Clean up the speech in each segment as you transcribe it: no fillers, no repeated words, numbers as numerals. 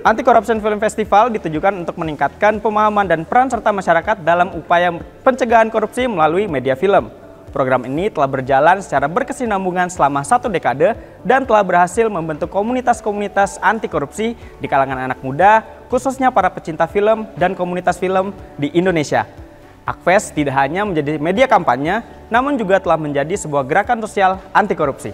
Anti Corruption Film Festival ditujukan untuk meningkatkan pemahaman dan peran serta masyarakat dalam upaya pencegahan korupsi melalui media film. Program ini telah berjalan secara berkesinambungan selama 1 dekade dan telah berhasil membentuk komunitas-komunitas anti korupsi di kalangan anak muda, khususnya para pecinta film dan komunitas film di Indonesia. Akves tidak hanya menjadi media kampanye, namun juga telah menjadi sebuah gerakan sosial anti korupsi.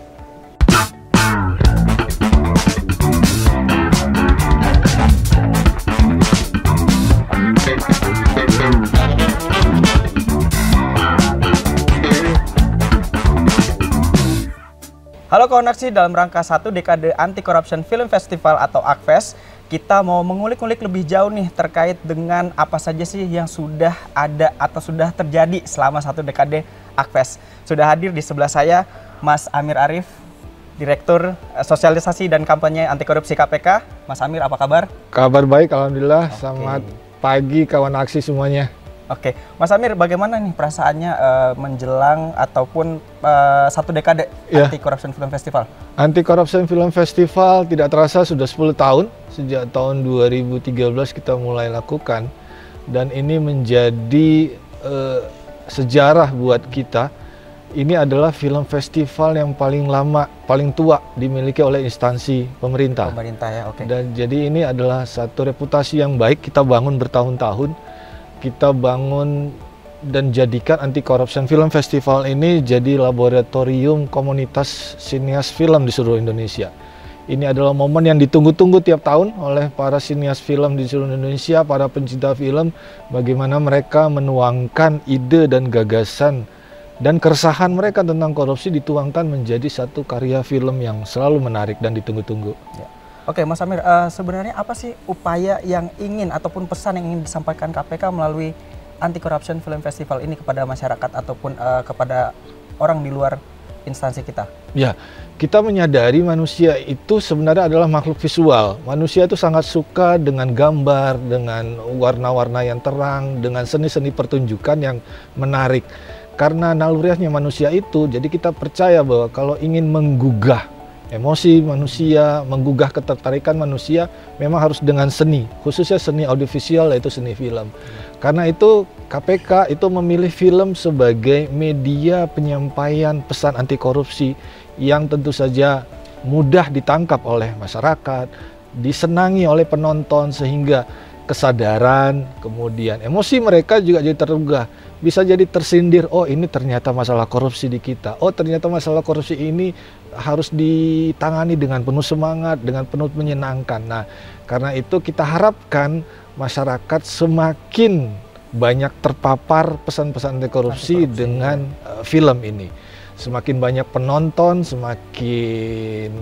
Halo kawan aksi, dalam rangka 1 dekade Anti Corruption Film Festival atau Akves, kita mau mengulik-ulik lebih jauh nih terkait dengan apa saja sih yang sudah ada atau sudah terjadi selama 1 dekade Akves. Sudah hadir di sebelah saya Mas Amir Arif, Direktur Sosialisasi dan Kampanye Anti Korupsi KPK. Mas Amir, apa kabar? Kabar baik, alhamdulillah. Selamat pagi kawan aksi semuanya. Oke, Mas Amir, bagaimana nih perasaannya menjelang ataupun 1 dekade Anti Corruption Film Festival? Anti Corruption Film Festival tidak terasa sudah 10 tahun, sejak tahun 2013 kita mulai lakukan, dan ini menjadi sejarah buat kita. Ini adalah film festival yang paling lama, paling tua dimiliki oleh instansi pemerintah. Pemerintah ya, oke. Dan jadi ini adalah satu reputasi yang baik kita bangun bertahun-tahun. Kita bangun dan jadikan Anti Corruption Film Festival ini jadi laboratorium komunitas sinias film di seluruh Indonesia. Ini adalah momen yang ditunggu-tunggu tiap tahun oleh para sinias film di seluruh Indonesia, para pencinta film, bagaimana mereka menuangkan ide dan gagasan dan keresahan mereka tentang korupsi dituangkan menjadi satu karya film yang selalu menarik dan ditunggu-tunggu. Ya. Oke, Mas Amir, sebenarnya apa sih upaya yang ingin ataupun pesan yang ingin disampaikan KPK melalui Anti Corruption Film Festival ini kepada masyarakat ataupun kepada orang di luar instansi kita? Ya, kita menyadari manusia itu sebenarnya adalah makhluk visual. Manusia itu sangat suka dengan gambar, dengan warna-warna yang terang, dengan seni-seni pertunjukan yang menarik. Karena naluriahnya manusia itu, jadi kita percaya bahwa kalau ingin menggugah emosi manusia, menggugah ketertarikan manusia, memang harus dengan seni, khususnya seni audiovisual, yaitu seni film. Karena itu KPK itu memilih film sebagai media penyampaian pesan anti korupsi yang tentu saja mudah ditangkap oleh masyarakat, disenangi oleh penonton, sehingga kesadaran, kemudian emosi mereka juga jadi tergugah. Bisa jadi tersindir, oh ini ternyata masalah korupsi di kita, oh ternyata masalah korupsi ini harus ditangani dengan penuh semangat, dengan penuh menyenangkan. Nah, karena itu kita harapkan masyarakat semakin banyak terpapar pesan-pesan anti korupsi dengan film ini. Semakin banyak penonton, semakin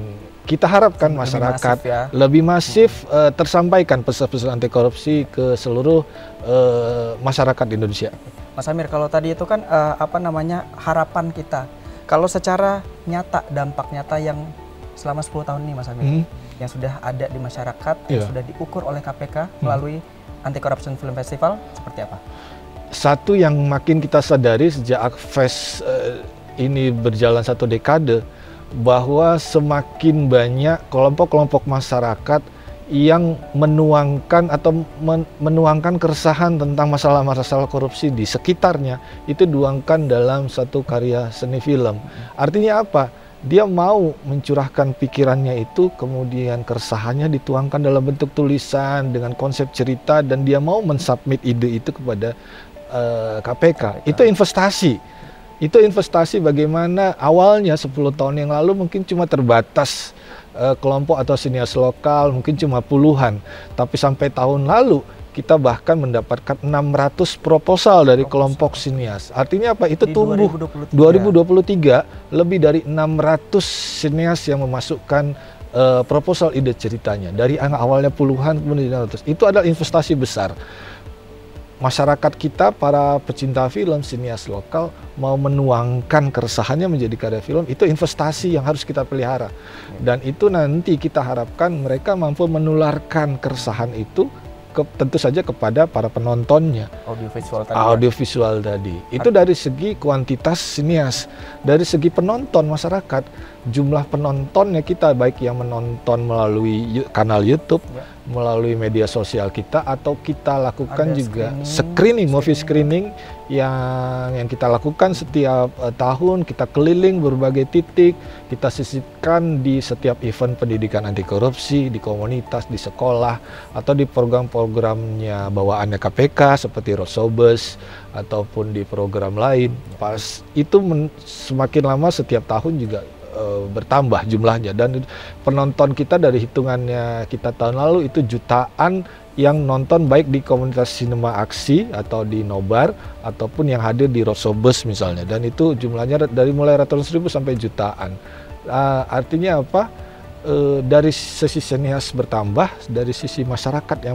kita harapkan masyarakat lebih masif tersampaikan pesan-pesan anti korupsi ke seluruh masyarakat di Indonesia. Mas Amir, kalau tadi itu kan harapan kita. Kalau secara nyata, dampak nyata yang selama 10 tahun ini Mas Amir, yang sudah ada di masyarakat, yang sudah diukur oleh KPK melalui Anti Corruption Film Festival, seperti apa? Satu yang makin kita sadari sejak Akves ini berjalan 1 dekade, bahwa semakin banyak kelompok-kelompok masyarakat yang menuangkan atau menuangkan keresahan tentang masalah-masalah korupsi di sekitarnya, itu diuangkan dalam satu karya seni film. Artinya apa? Dia mau mencurahkan pikirannya itu, kemudian keresahannya dituangkan dalam bentuk tulisan dengan konsep cerita, dan dia mau mensubmit ide itu kepada KPK. Itu investasi. Itu investasi bagaimana awalnya 10 tahun yang lalu mungkin cuma terbatas kelompok atau sinias lokal, mungkin cuma puluhan. Tapi sampai tahun lalu kita bahkan mendapatkan 600 proposal dari kelompok sinias. Artinya apa? Itu tumbuh 2023 lebih dari 600 sinias yang memasukkan proposal ide ceritanya. Dari awalnya puluhan kemudian 600. Itu adalah investasi besar. Masyarakat kita, para pecinta film, sinias lokal, mau menuangkan keresahannya menjadi karya film, itu investasi yang harus kita pelihara. Dan itu nanti kita harapkan mereka mampu menularkan keresahan itu tentu saja kepada para penontonnya. Audiovisual tadi. Itu dari segi kuantitas sinias. Dari segi penonton masyarakat, jumlah penontonnya kita, baik yang menonton melalui kanal YouTube melalui media sosial kita, atau kita lakukan Ada juga movie screening yang kita lakukan setiap tahun. Kita keliling berbagai titik, kita sisipkan di setiap event pendidikan anti korupsi, di komunitas, di sekolah, atau di program-programnya bawaannya KPK seperti Roadshowbus ataupun di program lain. Pas itu semakin lama setiap tahun juga bertambah jumlahnya, dan penonton kita dari hitungannya kita tahun lalu itu jutaan yang nonton, baik di komunitas sinema aksi atau di nobar ataupun yang hadir di Roadshowbus misalnya, dan itu jumlahnya dari mulai ratusan ribu sampai jutaan. Artinya apa? Dari sisi sinias bertambah, dari sisi masyarakat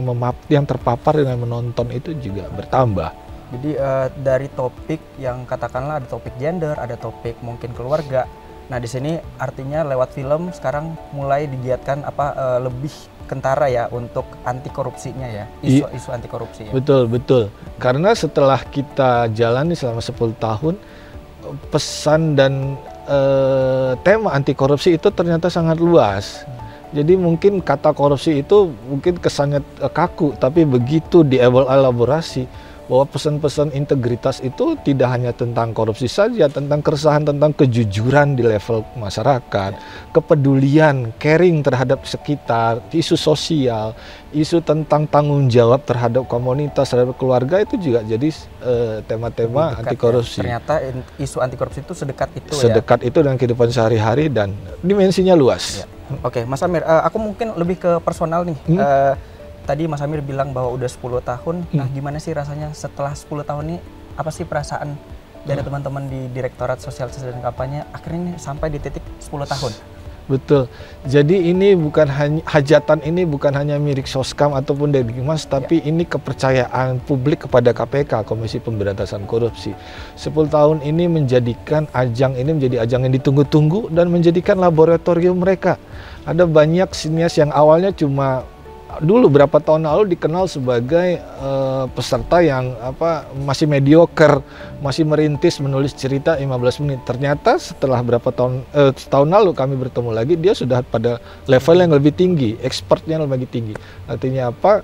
yang terpapar dengan menonton itu juga bertambah. Jadi dari topik yang katakanlah ada topik gender, ada topik mungkin keluarga. Nah, di sini artinya lewat film sekarang mulai digiatkan lebih kentara ya untuk anti korupsinya ya, isu anti korupsi ya. Betul. Karena setelah kita jalani selama 10 tahun, pesan dan tema anti korupsi itu ternyata sangat luas. Jadi mungkin kata korupsi itu mungkin kesannya kaku, tapi begitu dielaborasi bahwa pesan-pesan integritas itu tidak hanya tentang korupsi saja, tentang keresahan, tentang kejujuran di level masyarakat, kepedulian, caring terhadap sekitar, isu sosial, isu tentang tanggung jawab terhadap komunitas, terhadap keluarga, itu juga jadi tema-tema anti korupsi. Ya. Ternyata isu anti korupsi itu sedekat itu sedekat itu dengan kehidupan sehari-hari dan dimensinya luas. Ya. Oke, Mas Amir, aku mungkin lebih ke personal nih. Tadi Mas Amir bilang bahwa udah 10 tahun, nah gimana sih rasanya setelah 10 tahun ini, apa sih perasaan dari teman-teman di Direktorat Sosialisasi dan Kampanye akhirnya sampai di titik 10 tahun? Betul, jadi ini bukan hanya hajatan, ini bukan hanya milik Soskam ataupun Dedikmas, tapi ini kepercayaan publik kepada KPK, Komisi Pemberantasan Korupsi. 10 tahun ini menjadikan ajang ini menjadi ajang yang ditunggu-tunggu dan menjadikan laboratorium mereka. Ada banyak sinias yang awalnya cuma dulu berapa tahun lalu dikenal sebagai peserta yang masih mediocre, masih merintis menulis cerita 15 menit. Ternyata setelah setahun lalu kami bertemu lagi, dia sudah pada level yang lebih tinggi, expertnya lebih tinggi. Artinya apa?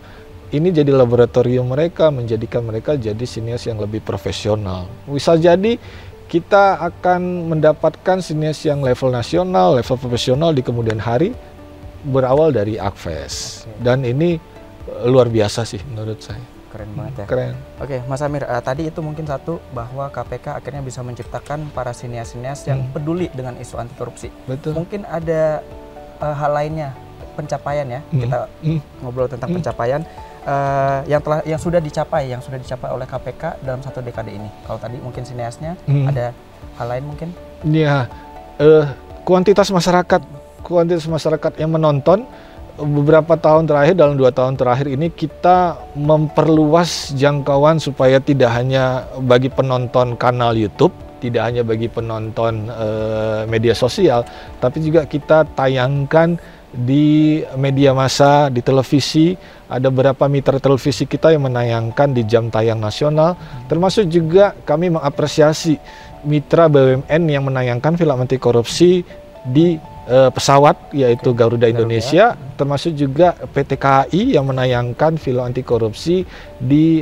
Ini jadi laboratorium mereka, menjadikan mereka jadi sinias yang lebih profesional. Bisa jadi kita akan mendapatkan sinias yang level nasional, level profesional di kemudian hari, berawal dari Akves. Dan ini luar biasa sih menurut saya. Keren banget ya. Keren. Oke, Mas Amir, tadi itu mungkin satu, bahwa KPK akhirnya bisa menciptakan para sinias-sinias yang peduli dengan isu anti korupsi. Betul. Mungkin ada hal lainnya, pencapaian ya. Kita ngobrol tentang pencapaian yang sudah dicapai oleh KPK dalam 1 dekade ini. Kalau tadi mungkin siniasnya, ada hal lain mungkin? Iya, kuantitas masyarakat yang menonton beberapa tahun terakhir, dalam 2 tahun terakhir ini kita memperluas jangkauan supaya tidak hanya bagi penonton kanal YouTube, tidak hanya bagi penonton media sosial, tapi juga kita tayangkan di media massa, di televisi. Ada beberapa mitra televisi kita yang menayangkan di jam tayang nasional, termasuk juga kami mengapresiasi mitra BUMN yang menayangkan film anti korupsi di pesawat, yaitu Garuda Indonesia, termasuk juga PT KAI yang menayangkan film anti korupsi di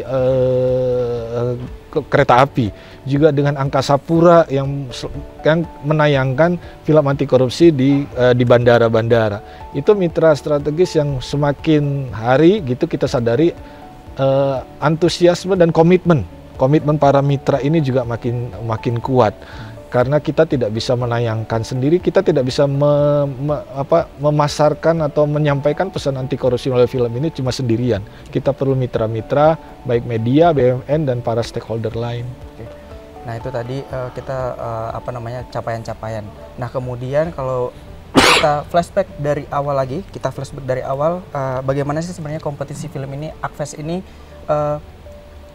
kereta api, juga dengan Angkasa Pura yang menayangkan film anti korupsi di bandara-bandara. Itu mitra strategis yang semakin hari gitu kita sadari antusiasme dan komitmen para mitra ini juga makin kuat. Karena kita tidak bisa menayangkan sendiri, kita tidak bisa memasarkan atau menyampaikan pesan anti korupsi melalui film ini cuma sendirian. Kita perlu mitra-mitra, baik media, BUMN, dan para stakeholder lain. Oke. Nah itu tadi kita capaian-capaian. Nah kemudian kalau kita flashback dari awal lagi, bagaimana sih sebenarnya kompetisi film ini, Akves ini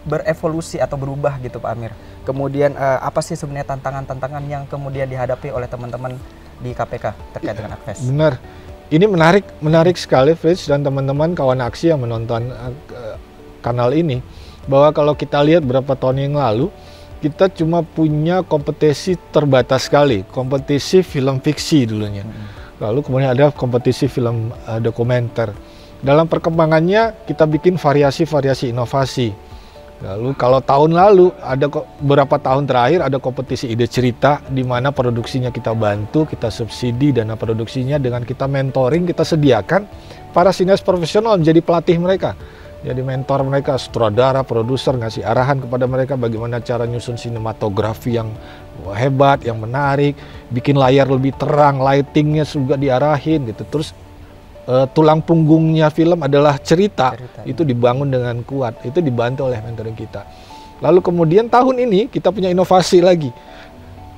berevolusi atau berubah gitu Pak Amir. Kemudian apa sih sebenarnya tantangan-tantangan yang kemudian dihadapi oleh teman-teman di KPK terkait dengan Akves? Benar. Ini menarik sekali Fritz dan teman-teman kawan aksi yang menonton kanal ini, bahwa kalau kita lihat berapa tahun yang lalu, kita cuma punya kompetisi terbatas sekali, kompetisi film fiksi dulunya. Lalu kemudian ada kompetisi film dokumenter. Dalam perkembangannya kita bikin variasi-variasi inovasi. Lalu kalau tahun lalu ada beberapa tahun terakhir ada kompetisi ide cerita di mana produksinya kita bantu, kita subsidi dana produksinya dengan kita mentoring, kita sediakan para sinias profesional menjadi pelatih mereka. Jadi mentor mereka, sutradara, produser, ngasih arahan kepada mereka bagaimana cara nyusun sinematografi yang hebat, yang menarik, bikin layar lebih terang, lightingnya juga diarahin gitu. Terus tulang punggungnya film adalah cerita itu dibangun dengan kuat, itu dibantu oleh mentoring kita. Lalu kemudian tahun ini kita punya inovasi lagi,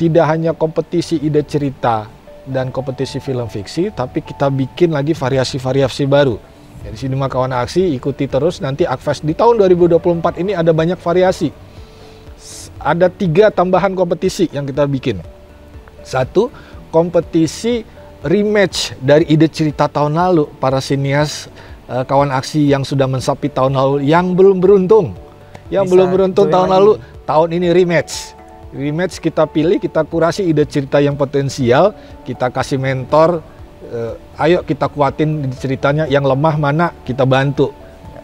tidak hanya kompetisi ide cerita dan kompetisi film fiksi, tapi kita bikin lagi variasi-variasi baru. Jadi Sinema Kawan Aksi ikuti terus, nanti Akfest di tahun 2024 ini ada banyak variasi. Ada 3 tambahan kompetisi yang kita bikin. 1, kompetisi rematch dari ide cerita tahun lalu, para sinias kawan aksi yang sudah mensubmit tahun lalu yang belum beruntung. Yang belum beruntung tahun lalu, tahun ini rematch. Rematch kita pilih, kita kurasi ide cerita yang potensial, kita kasih mentor, ayo kita kuatin ceritanya, yang lemah mana kita bantu.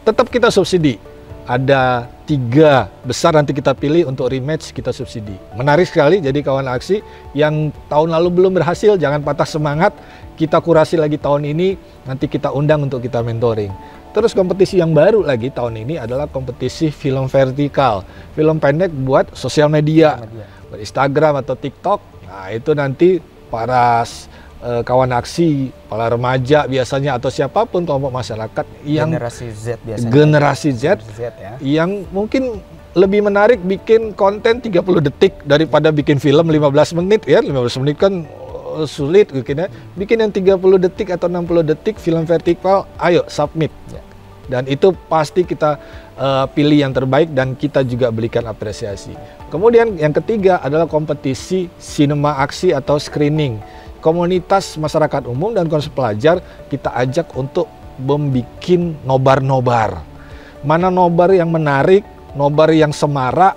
Tetap kita subsidi. Ada 3 besar nanti kita pilih untuk rematch, kita subsidi. Menarik sekali, jadi kawan aksi yang tahun lalu belum berhasil, jangan patah semangat, kita kurasi lagi tahun ini, nanti kita undang untuk kita mentoring. Terus kompetisi yang baru lagi tahun ini adalah kompetisi film vertikal, film pendek buat sosial media, buat Instagram atau TikTok. Nah itu nanti para kawan aksi, para remaja biasanya atau siapapun kelompok masyarakat yang generasi Z biasanya. Generasi Z ya. Yang mungkin lebih menarik bikin konten 30 detik daripada bikin film 15 menit ya. 15 menit kan sulit bikinnya. Bikin yang 30 detik atau 60 detik film vertikal, ayo submit. Ya. Dan itu pasti kita pilih yang terbaik dan kita juga berikan apresiasi. Kemudian yang ketiga adalah kompetisi sinema aksi atau screening. Komunitas masyarakat umum dan komunitas pelajar kita ajak untuk membuat nobar-nobar. Mana nobar yang menarik, nobar yang semarak,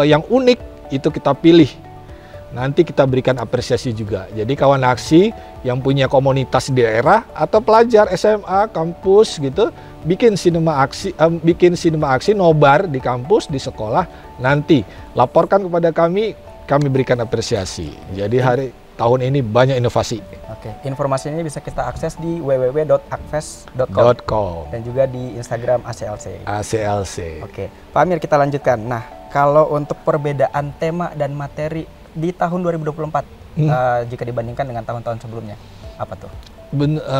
yang unik, itu kita pilih. Nanti kita berikan apresiasi juga. Jadi kawan aksi yang punya komunitas di daerah atau pelajar SMA, kampus gitu, bikin sinema aksi nobar di kampus, di sekolah, nanti laporkan kepada kami berikan apresiasi. Jadi tahun ini banyak inovasi. Oke, informasinya bisa kita akses di www.akfest.com dan juga di Instagram ACLC. Oke, Pak Amir, kita lanjutkan. Nah, kalau untuk perbedaan tema dan materi di tahun 2024 jika dibandingkan dengan tahun-tahun sebelumnya, apa tuh?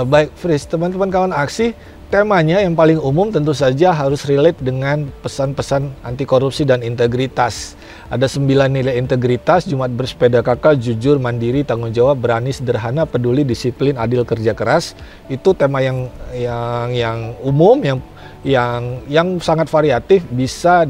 Baik, Fris, teman-teman kawan aksi, temanya yang paling umum tentu saja harus relate dengan pesan-pesan anti korupsi dan integritas. Ada 9 nilai integritas: Jumat bersepeda kakak, jujur, mandiri, tanggung jawab, berani, sederhana, peduli, disiplin, adil, kerja keras. Itu tema yang umum, yang sangat variatif, bisa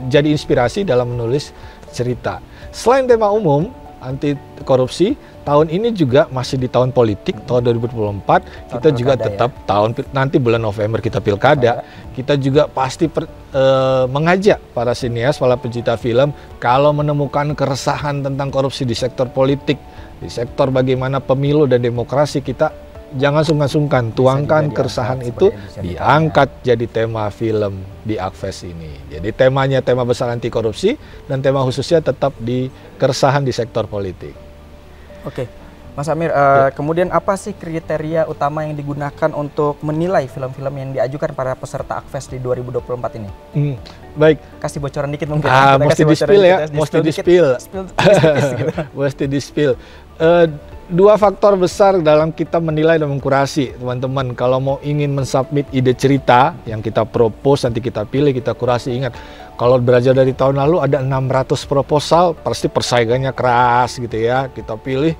jadi inspirasi dalam menulis cerita. Selain tema umum anti korupsi, tahun ini juga masih di tahun politik, tahun 2024, kita juga tetap nanti bulan November kita pilkada, kita juga pasti mengajak para sinias, para pencipta film, kalau menemukan keresahan tentang korupsi di sektor politik, di sektor bagaimana pemilu dan demokrasi, kita jangan sungkan-sungkan, tuangkan keresahan itu, diangkat jadi tema film di Akfest ini. Jadi temanya tema besar anti korupsi dan tema khususnya tetap di keresahan di sektor politik. Oke, Mas Amir, kemudian apa sih kriteria utama yang digunakan untuk menilai film-film yang diajukan para peserta Akfest di 2024 ini? Baik. Kasih bocoran dikit mungkin. Mesti di-spill ya, mesti di-spill. 2 faktor besar dalam kita menilai dan mengkurasi, teman-teman. Kalau mau ingin mensubmit ide cerita yang kita propose, nanti kita pilih, kita kurasi. Ingat, kalau belajar dari tahun lalu ada 600 proposal, pasti persaingannya keras gitu ya. Kita pilih,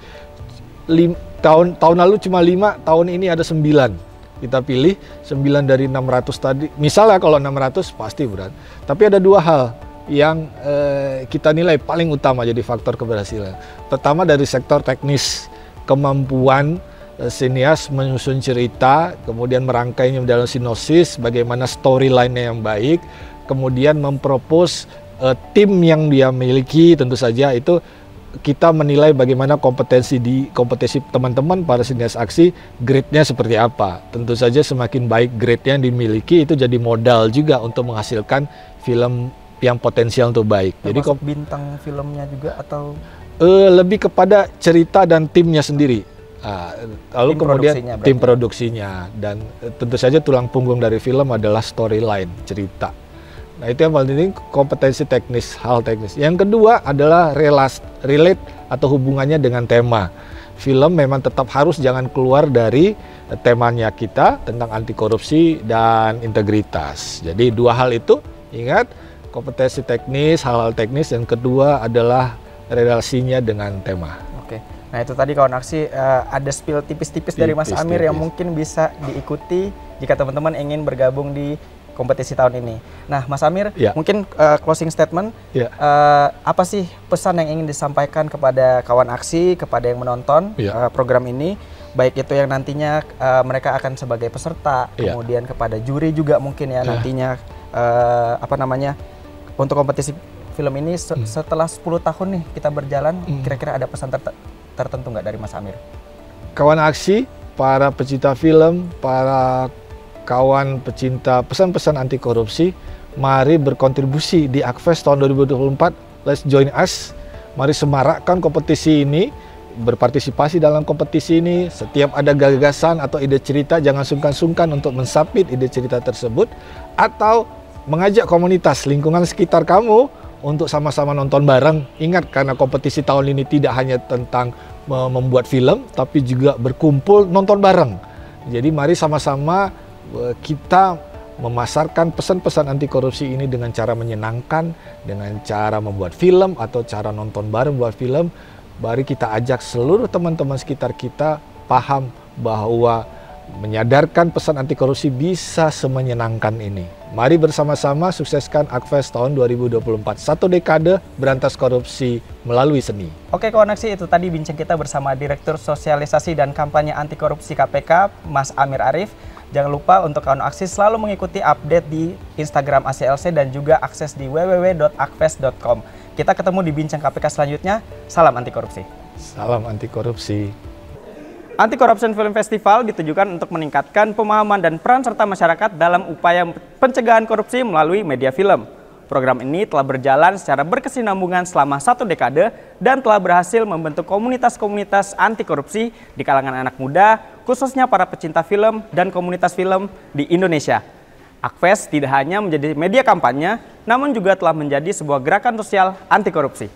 tahun lalu cuma 5, tahun ini ada 9. Kita pilih 9 dari 600 tadi. Misalnya kalau 600 pasti berat. Tapi ada 2 hal yang kita nilai paling utama jadi faktor keberhasilan. Pertama dari sektor teknis, kemampuan sinias menyusun cerita, kemudian merangkainya dalam sinopsis, bagaimana storyline-nya yang baik, kemudian mempropos tim yang dia miliki, tentu saja itu kita menilai bagaimana kompetensi teman-teman para sinias aksi, grade-nya seperti apa. Tentu saja semakin baik grade-nya yang dimiliki, itu jadi modal juga untuk menghasilkan film yang potensial untuk baik. Jadi bintang filmnya juga atau lebih kepada cerita dan timnya sendiri. Lalu tim kemudian tim berarti. produksinya, dan tentu saja tulang punggung dari film adalah storyline, cerita. Nah, itu yang paling penting, kompetensi teknis, hal teknis. Yang kedua adalah relate atau hubungannya dengan tema. Film memang tetap harus jangan keluar dari temanya kita tentang anti korupsi dan integritas. Jadi dua hal itu, ingat, kompetensi teknis, hal-hal teknis, dan kedua adalah relasinya dengan tema. Oke. Nah, itu tadi kawan aksi, ada spill tipis-tipis dari Mas Amir yang mungkin bisa diikuti jika teman-teman ingin bergabung di kompetisi tahun ini. Nah, Mas Amir, mungkin closing statement, apa sih pesan yang ingin disampaikan kepada kawan aksi, kepada yang menonton program ini, baik itu yang nantinya mereka akan sebagai peserta, kemudian kepada juri juga mungkin nantinya untuk kompetisi film ini setelah 10 tahun nih kita berjalan, kira-kira ada pesan tertentu nggak dari Mas Amir? Kawan aksi, para pecinta film, para kawan pecinta pesan-pesan anti korupsi, mari berkontribusi di Akfest tahun 2024. Let's join us. Mari semarakkan kompetisi ini, berpartisipasi dalam kompetisi ini. Setiap ada gagasan atau ide cerita, jangan sungkan-sungkan untuk mensubmit ide cerita tersebut, atau mengajak komunitas lingkungan sekitar kamu untuk sama-sama nonton bareng. Ingat, karena kompetisi tahun ini tidak hanya tentang membuat film, tapi juga berkumpul nonton bareng. Jadi mari sama-sama kita memasarkan pesan-pesan anti korupsi ini dengan cara menyenangkan, dengan cara membuat film atau cara nonton bareng buat film. Mari kita ajak seluruh teman-teman sekitar kita paham bahwa menyadarkan pesan anti korupsi bisa semenyenangkan ini. Mari bersama-sama sukseskan Akfest tahun 2024. Satu dekade berantas korupsi melalui seni. Oke kawan aksi, itu tadi bincang kita bersama Direktur Sosialisasi dan Kampanye Anti Korupsi KPK, Mas Amir Arif. Jangan lupa untuk kawan aksi selalu mengikuti update di Instagram ACLC dan juga akses di www.akfest.com. Kita ketemu di bincang KPK selanjutnya. Salam anti korupsi. Salam anti korupsi. Anti Corruption Film Festival ditujukan untuk meningkatkan pemahaman dan peran serta masyarakat dalam upaya pencegahan korupsi melalui media film. Program ini telah berjalan secara berkesinambungan selama 1 dekade dan telah berhasil membentuk komunitas-komunitas anti korupsi di kalangan anak muda, khususnya para pecinta film dan komunitas film di Indonesia. Akfest tidak hanya menjadi media kampanye, namun juga telah menjadi sebuah gerakan sosial anti korupsi.